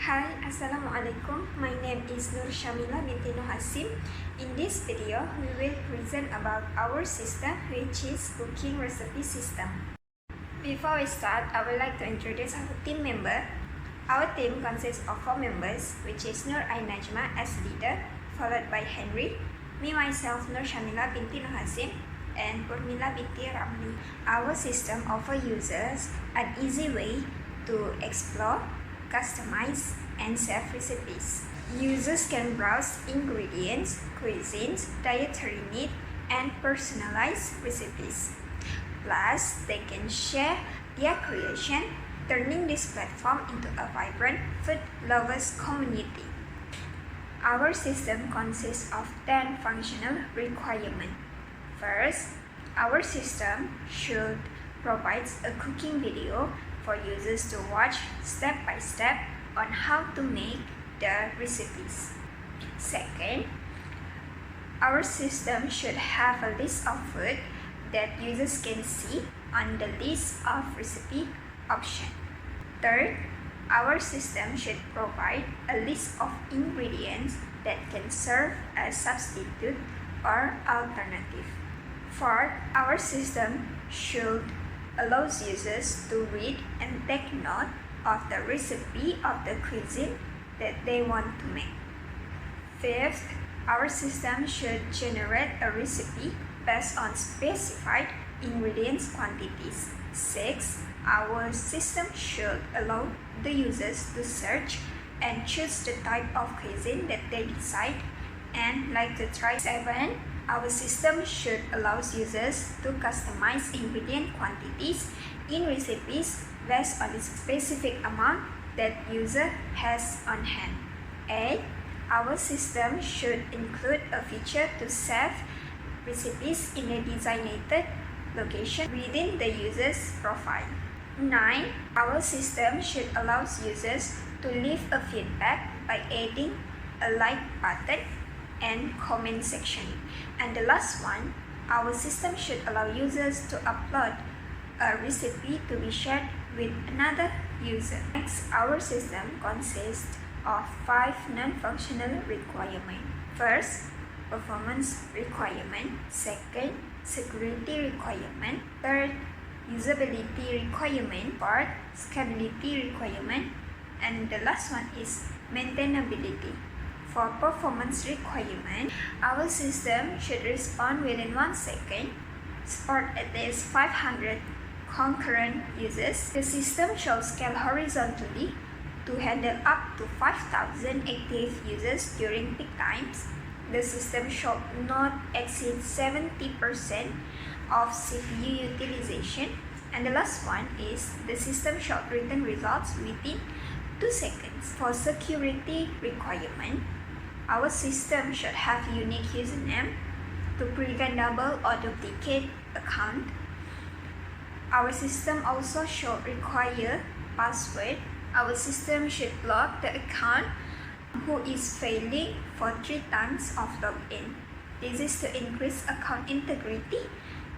Hi, Assalamualaikum. My name is Nur Shamila binti Nur Hasim. In this video, we will present about our system, which is cooking recipe system. Before we start, I would like to introduce our team member. Our team consists of 4 members, which is Nur Najma as leader, followed by Henry, me myself Nur Shamila binti Nur Hasim, and Purmila binti Ramli. Our system offers users an easy way to explore, customize, and save recipes. Users can browse ingredients, cuisines, dietary needs, and personalized recipes. Plus, they can share their creation, turning this platform into a vibrant food lovers community. Our system consists of 10 functional requirements. First, our system should provide a cooking video for users to watch step by step on how to make the recipes. Second, our system should have a list of food that users can see on the list of recipe options. Third, our system should provide a list of ingredients that can serve as substitute or alternative. Fourth, our system should allow users to read and take note of the recipe of the cuisine that they want to make. Fifth, our system should generate a recipe based on specified ingredients quantities. Sixth, our system should allow the users to search and choose the type of cuisine that they decide and like to try. 7. Our system should allow users to customize ingredient quantities in recipes based on the specific amount that user has on hand. 8. Our system should include a feature to save recipes in a designated location within the user's profile. 9. Our system should allow users to leave a feedback by adding a like button and comment section. And the last one, our system should allow users to upload a recipe to be shared with another user. Next, our system consists of 5 non-functional requirements. First, performance requirement. Second, security requirement. Third, usability requirement. Fourth, scalability requirement. And the last one is maintainability. For performance requirement, our system should respond within 1 second, support at least 500 concurrent users. The system should scale horizontally to handle up to 5,000 active users during peak times. The system should not exceed 70% of CPU utilization. And the last one is the system should return results within 2 seconds. For security requirement, our system should have unique username to prevent double or duplicate account. Our system also should require password. Our system should block the account who is failing for 3 times of login. This is to increase account integrity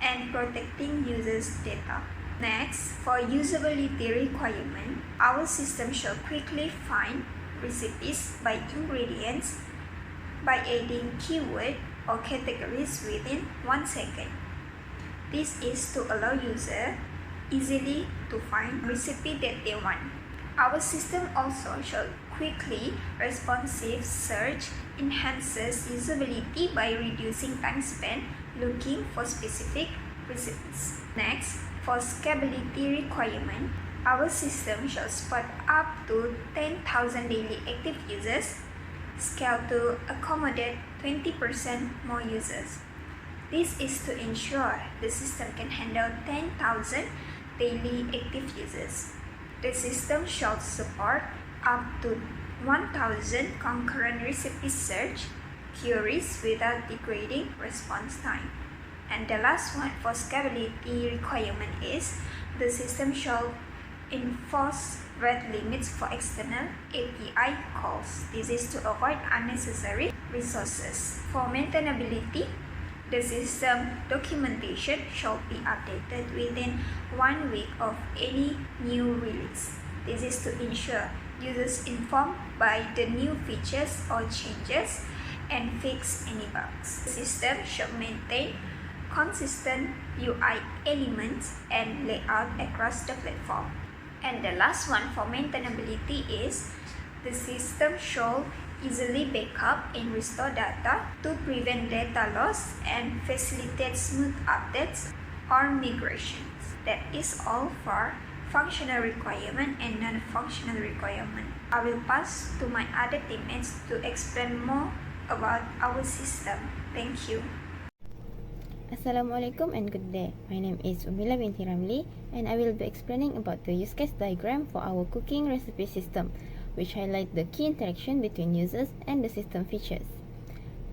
and protecting users' data. Next, for usability requirement, our system should quickly find recipes by ingredients by adding keyword or categories within 1 second. This is to allow users easily to find recipe that they want. Our system also should quickly responsive search enhances usability by reducing time spent looking for specific recipes. Next, for scalability requirement, our system should support up to 10,000 daily active users, scale to accommodate 20% more users. This is to ensure the system can handle 10,000 daily active users. The system should support up to 1,000 concurrent recipe search queries without degrading response time. And the last one for scalability requirement is the system should enforce rate limits for external API calls. This is to avoid unnecessary resources. For maintainability, the system documentation should be updated within 1 week of any new release. This is to ensure users informed by the new features or changes and fix any bugs. The system should maintain consistent UI elements and layout across the platform. And the last one for maintainability is the system should easily backup and restore data to prevent data loss and facilitate smooth updates or migrations. That is all for functional requirement and non-functional requirement. I will pass to my other teammates to explain more about our system. Thank you. Assalamualaikum and good day. My name is Umila binti Ramli and I will be explaining about the use case diagram for our cooking recipe system, which highlight the key interaction between users and the system features.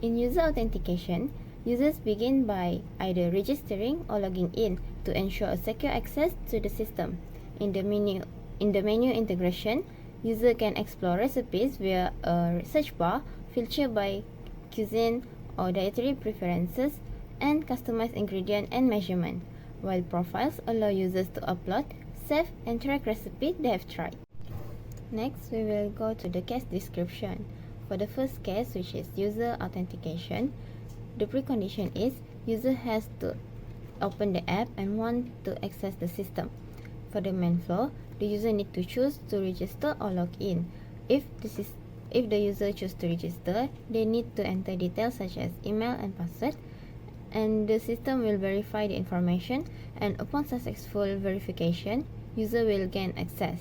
In user authentication, users begin by either registering or logging in to ensure a secure access to the system. In the menu integration, user can explore recipes via a search bar filtered by cuisine or dietary preferences and customize ingredient and measurement, while profiles allow users to upload, save, and track recipes they have tried. Next, we will go to the case description. For the first case, which is user authentication, the precondition is user has to open the app and want to access the system. For the main flow, the user need to choose to register or log in. If the user choose to register, they need to enter details such as email and password, and the system will verify the information, and upon successful verification, user will gain access.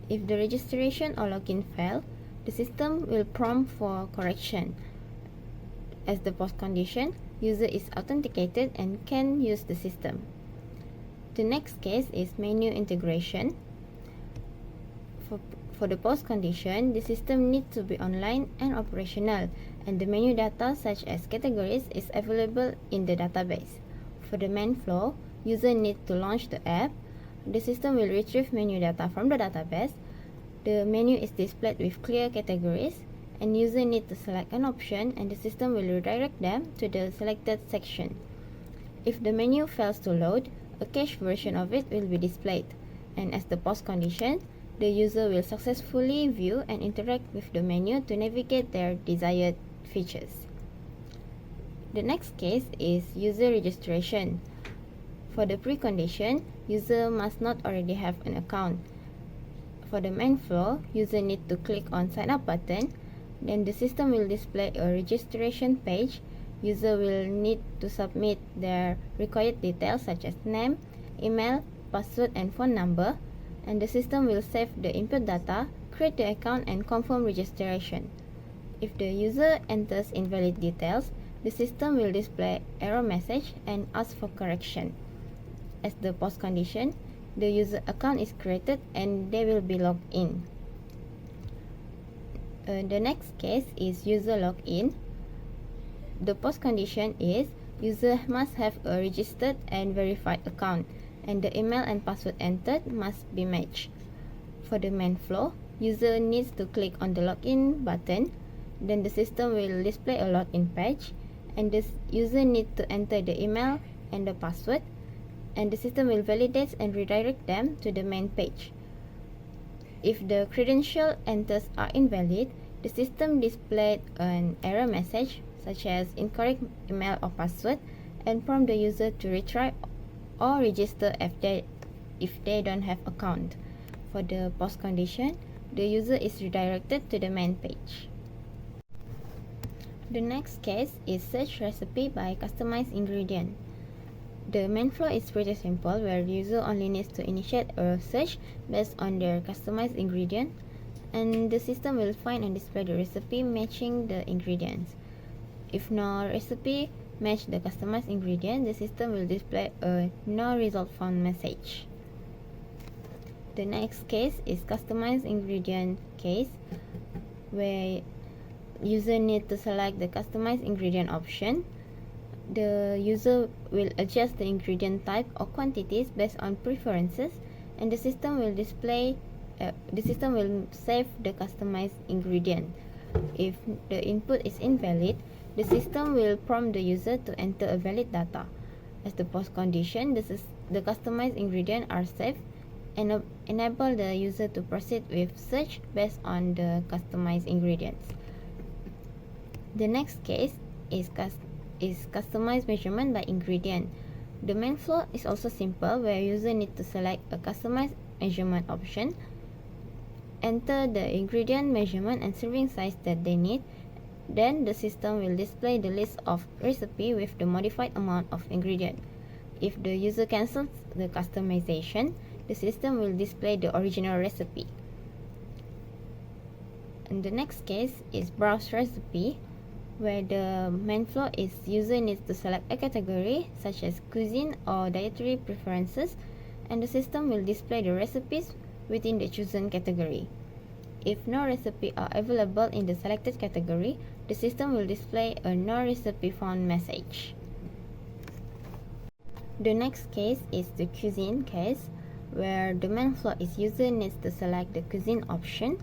If the registration or login fail, the system will prompt for correction. As the post condition, user is authenticated and can use the system. The next case is menu integration. For the post condition, the system needs to be online and operational, and the menu data such as categories is available in the database. For the main flow, user needs to launch the app. The system will retrieve menu data from the database. The menu is displayed with clear categories, and user needs to select an option, and the system will redirect them to the selected section. If the menu fails to load, a cached version of it will be displayed, and as the post condition, the user will successfully view and interact with the menu to navigate their desired features. The next case is user registration. For the precondition, user must not already have an account. For the main flow, user need to click on sign up button, then the system will display a registration page. User will need to submit their required details such as name, email, password, and phone number, and the system will save the input data, create the account, and confirm registration. If the user enters invalid details, the system will display error message and ask for correction. As the post condition, the user account is created and they will be logged in. The next case is user login. The post condition is user must have a registered and verified account, and the email and password entered must be matched. For the main flow, user needs to click on the login button, then the system will display a login page, and the user needs to enter the email and the password, and the system will validate and redirect them to the main page. If the credential enters are invalid, the system displays an error message such as incorrect email or password and prompt the user to retry or register if they don't have account. For the post condition, the user is redirected to the main page. The next case is search recipe by customized ingredient. The main flow is pretty simple, where the user only needs to initiate a search based on their customized ingredient, and the system will find and display the recipe matching the ingredients. If no recipe match the customized ingredient, the system will display a no result found message. The next case is customized ingredient case, where user need to select the customized ingredient option. The user will adjust the ingredient type or quantities based on preferences, and the system will save the customized ingredient. If the input is invalid, the system will prompt the user to enter a valid data. As the post condition, the customized ingredients are saved, and enable the user to proceed with search based on the customized ingredients. The next case is customized measurement by ingredient. The main flow is also simple, where user need to select a customized measurement option, enter the ingredient measurement and serving size that they need. Then the system will display the list of recipe with the modified amount of ingredient. If the user cancels the customization, the system will display the original recipe. And the next case is browse recipe, where the main flow is user needs to select a category such as cuisine or dietary preferences, and the system will display the recipes within the chosen category. If no recipe are available in the selected category, the system will display a no recipe found message. The next case is the cuisine case, where the main flow is user needs to select the cuisine option.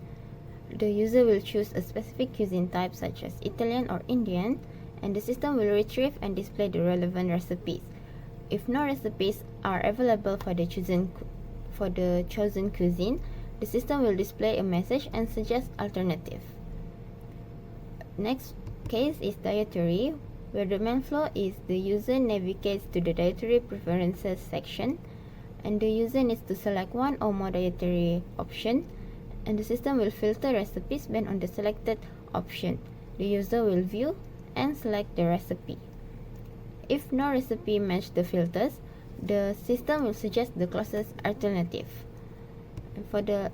The user will choose a specific cuisine type such as Italian or Indian, and the system will retrieve and display the relevant recipes. If no recipes are available for the chosen cuisine, the system will display a message and suggest alternative. Next case is dietary, where the main flow is the user navigates to the dietary preferences section, and the user needs to select one or more dietary option, and the system will filter recipes based on the selected option. The user will view and select the recipe. If no recipe match the filters, the system will suggest the closest alternative. And for the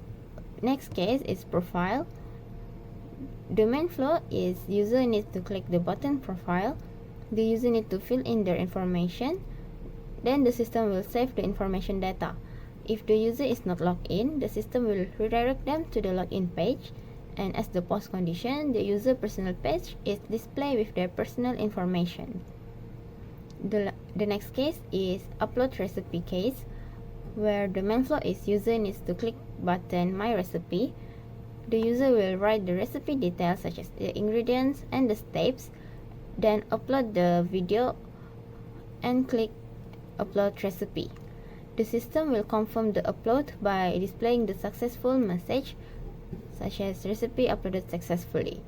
next case is profile. The main flow is user needs to click the button profile. The user needs to fill in their information. Then the system will save the information data. If the user is not logged in, the system will redirect them to the login page, and as the post condition, the user personal page is displayed with their personal information. The next case is upload recipe case, where the main flow is user needs to click button my recipe. The user will write the recipe details such as the ingredients and the steps, then upload the video and click upload recipe. The system will confirm the upload by displaying the successful message such as recipe uploaded successfully.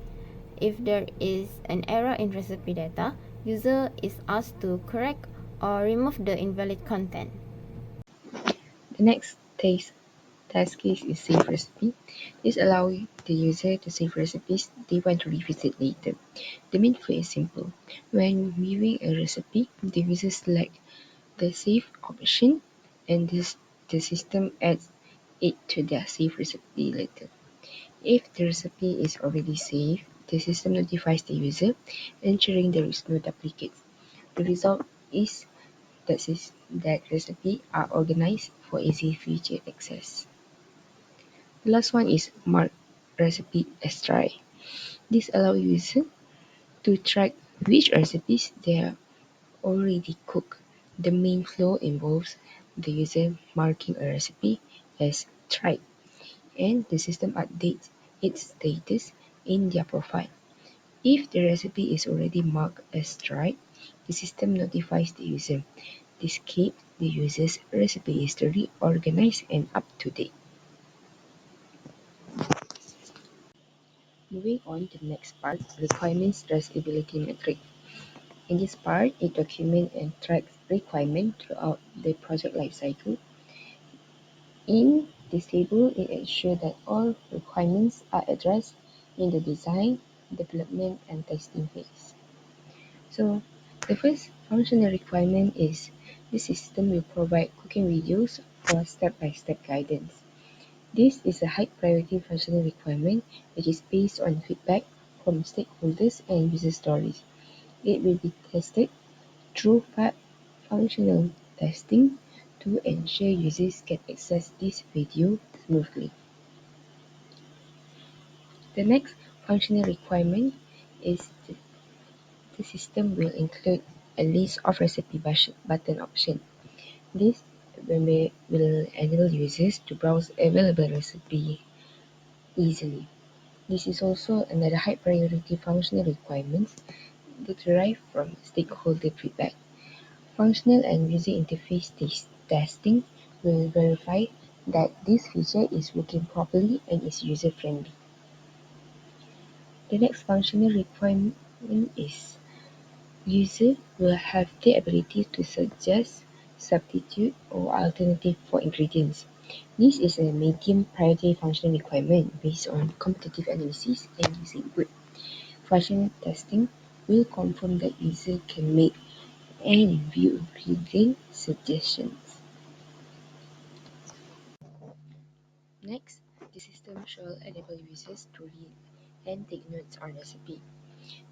If there is an error in recipe data, user is asked to correct or remove the invalid content. The next task case is save recipe. This allows the user to save recipes they want to revisit later. The main flow is simple. When viewing a recipe, the user selects the save option, and the system adds it to their save recipe later. If the recipe is already saved, the system notifies the user, ensuring there is no duplicates. The result is that recipes are organized for easy future access. The last one is mark recipe as try. This allows users to track which recipes they are already cooked. The main flow involves the user marking a recipe as tried, and the system updates its status in their profile. If the recipe is already marked as tried, the system notifies the user. This keeps the user's recipe history organized and up to date. Moving on to the next part, requirements traceability metric. In this part, it documents and tracks requirements throughout the project lifecycle. In this table, it ensures that all requirements are addressed in the design, development, and testing phase. So, the first functional requirement is the system will provide cooking videos for step-by-step guidance. This is a high priority functional requirement which is based on feedback from stakeholders and user stories. It will be tested through functional testing to ensure users can access this video smoothly. The next functional requirement is the system will include a list of recipe button options. This will enable users to browse available recipes easily. This is also another high priority functional requirement that derive from stakeholder feedback. Functional and user interface testing will verify that this feature is working properly and is user-friendly. The next functional requirement is user will have the ability to suggest, substitute, or alternative for ingredients. This is a medium priority functional requirement based on competitive analysis and user input. Functional testing will confirm that user can make and view ingredient suggestions. Next, the system shall enable users to read and take notes on recipe.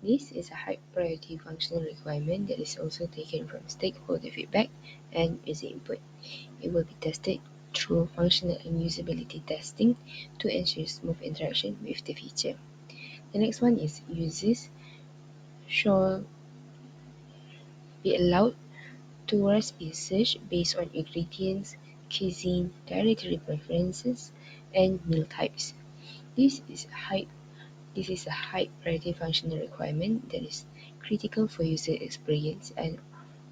This is a high priority functional requirement that is also taken from stakeholder feedback and user input. It will be tested through functional and usability testing to ensure smooth interaction with the feature. The next one is users shall be allowed to recipe search based on ingredients, cuisine, dietary preferences, and meal types. This is a high This is a high priority functional requirement that is critical for user experience and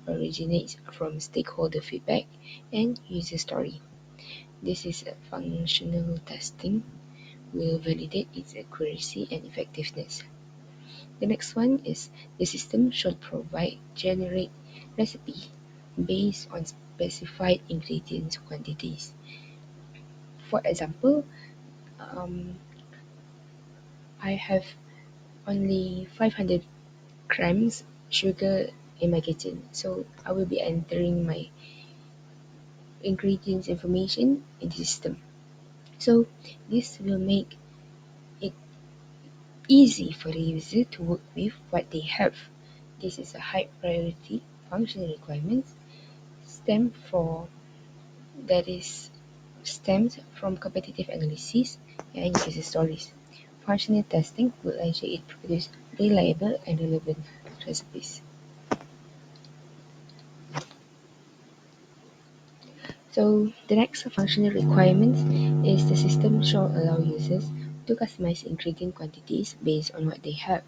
originates from stakeholder feedback and user story. This is a functional testing will validate its accuracy and effectiveness. The next one is the system should generate recipe based on specified ingredients quantities. For example, um, I have only 500 grams sugar in my kitchen. So I will be entering my ingredients information in the system. So this will make it easy for the user to work with what they have. This is a high priority functional requirement stem for that is stems from competitive analysis and user stories. Functional testing will ensure it produces reliable and relevant recipes. So the next functional requirement is the system shall allow users to customize ingredient quantities based on what they have.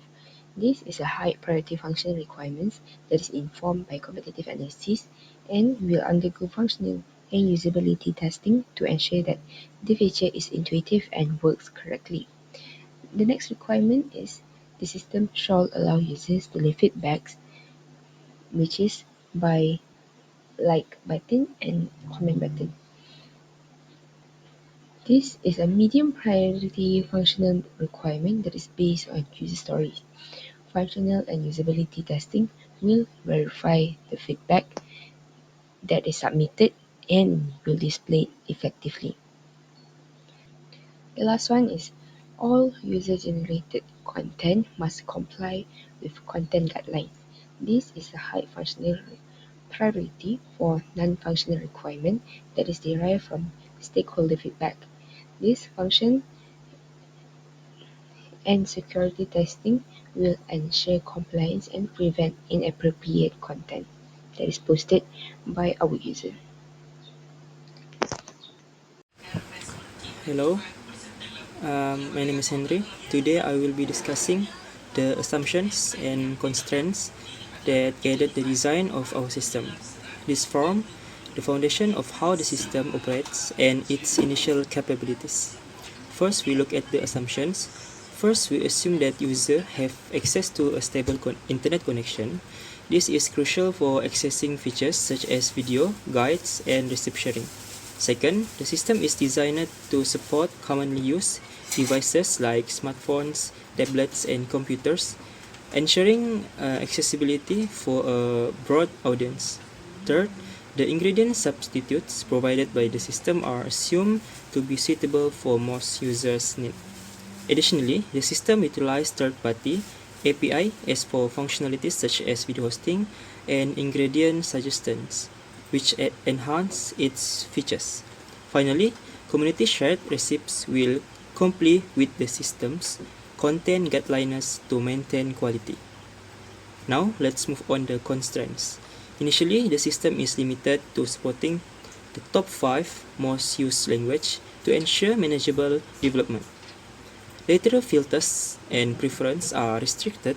This is a high priority functional requirement that is informed by competitive analysis and will undergo functional and usability testing to ensure that the feature is intuitive and works correctly. The next requirement is the system shall allow users to leave feedbacks, which is by like button and comment button. This is a medium priority functional requirement that is based on user stories. Functional and usability testing will verify the feedback that is submitted and will display it effectively. The last one is all user-generated content must comply with content guidelines. This is a high functional priority for non-functional requirement that is derived from stakeholder feedback. This function and security testing will ensure compliance and prevent inappropriate content that is posted by our user. Hello, my name is Henry. Today I will be discussing the assumptions and constraints that guided the design of our system. This form the foundation of how the system operates and its initial capabilities. First, we look at the assumptions. First, we assume that users have access to a stable internet connection. This is crucial for accessing features such as video, guides, and recipe sharing. Second, the system is designed to support commonly used devices like smartphones, tablets, and computers, ensuring accessibility for a broad audience. Third, the ingredient substitutes provided by the system are assumed to be suitable for most users' needs. Additionally, the system utilizes third-party API as for functionalities such as video hosting and ingredient suggestions, which enhance its features. Finally, community shared recipes will comply with the system's content guidelines to maintain quality. Now, let's move on to constraints. Initially, the system is limited to supporting the top 5 most used language to ensure manageable development. Later filters and preferences are restricted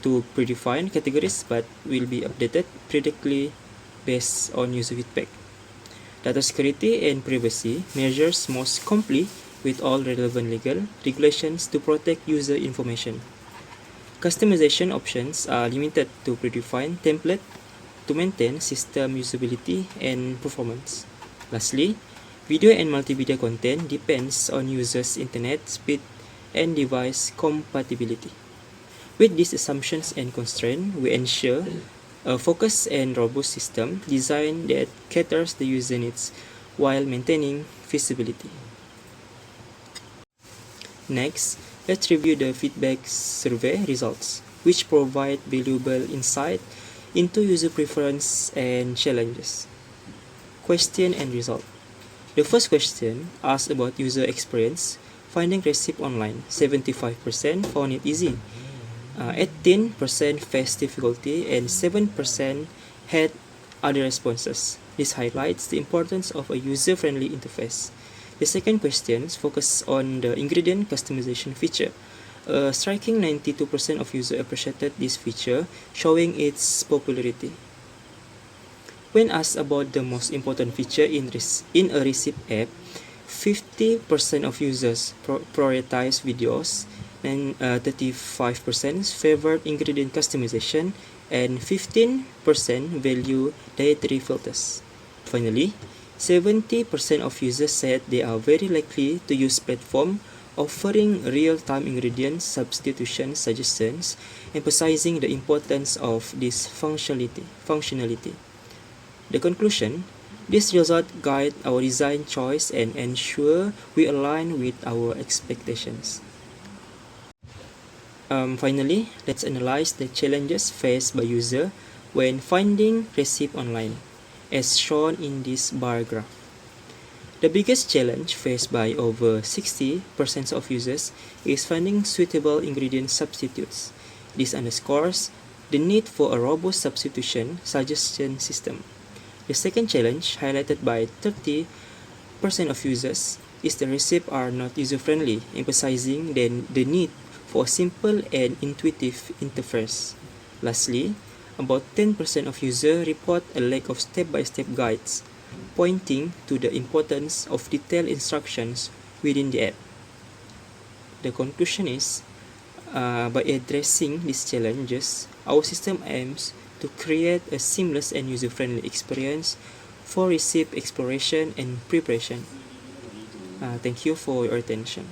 to predefined categories but will be updated periodically based on user feedback. Data security and privacy measures must comply with all relevant legal regulations to protect user information. Customization options are limited to predefined template to maintain system usability and performance. Lastly, video and multimedia content depends on users' internet speed and device compatibility. With these assumptions and constraints, we ensure a focused and robust system design that caters the user needs while maintaining feasibility. Next, let's review the feedback survey results, which provide valuable insight into user preference and challenges. Question and result. The first question asks about user experience. Finding recipe online, 75% found it easy. 18% faced difficulty and 7% had other responses. This highlights the importance of a user-friendly interface. The second question focuses on the ingredient customization feature. A striking 92% of users appreciated this feature, showing its popularity. When asked about the most important feature in a recipe app, 50% of users prioritize videos, and 35% favored ingredient customization, and 15% value dietary filters. Finally, 70% of users said they are very likely to use platform offering real-time ingredient substitution suggestions, emphasizing the importance of this functionality. The conclusion: this result guide our design choice and ensure we align with our expectations. Finally, let's analyze the challenges faced by user when finding recipe online, as shown in this bar graph. The biggest challenge faced by over 60% of users is finding suitable ingredient substitutes. This underscores the need for a robust substitution suggestion system. The second challenge, highlighted by 30% of users, is the recipes are not user-friendly, emphasizing the need for a simple and intuitive interface. Lastly, about 10% of users report a lack of step-by-step guides, pointing to the importance of detailed instructions within the app. The conclusion is, by addressing these challenges, our system aims to create a seamless and user-friendly experience for recipe exploration and preparation. Thank you for your attention.